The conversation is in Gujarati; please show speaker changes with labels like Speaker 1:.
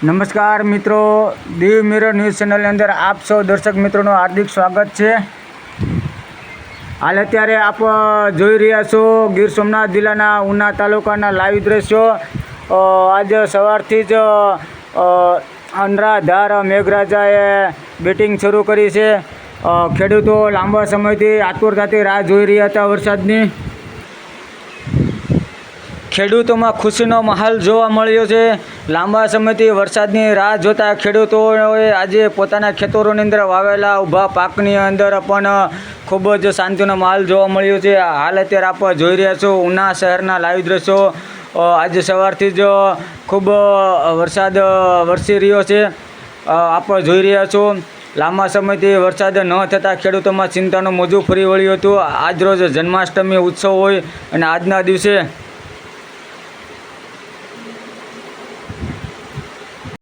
Speaker 1: નમસ્કાર મિત્રો, દીવ મિરર ન્યૂઝ ચેનલની અંદર આપ સૌ દર્શક મિત્રોનું હાર્દિક સ્વાગત છે। હાલ અત્યારે આપ જોઈ રહ્યા છો ગીર સોમનાથ જિલ્લાના ઉના તાલુકાના લાઈવ દ્રશ્યો। આજે સવારથી જ અનરાધાર મેઘરાજાએ બેટિંગ શરૂ કરી છે। ખેડૂતો લાંબા સમયથી આતુરતાથી રાહ જોઈ રહ્યા હતા વરસાદની। ખેડૂતોમાં ખુશીનો માહોલ જોવા મળ્યો છે। લાંબા સમયથી વરસાદની રાહ જોતા ખેડૂતોએ આજે પોતાના ખેતરોની અંદર વાવેલા ઊભા પાકની અંદર પણ ખૂબ જ શાંતિનો માહોલ જોવા મળ્યો છે। હાલ અત્યારે આપ જોઈ રહ્યા છો ઉના શહેરના લાઈવ દ્રશ્યો। આજે સવારથી જ ખૂબ વરસાદ વરસી રહ્યો છે। આપ જોઈ રહ્યા છો લાંબા સમયથી વરસાદ ન થતાં ખેડૂતોમાં ચિંતાનું મોજું ફરી વળ્યું હતું। આજરોજ જન્માષ્ટમી ઉત્સવ હોય અને આજના દિવસે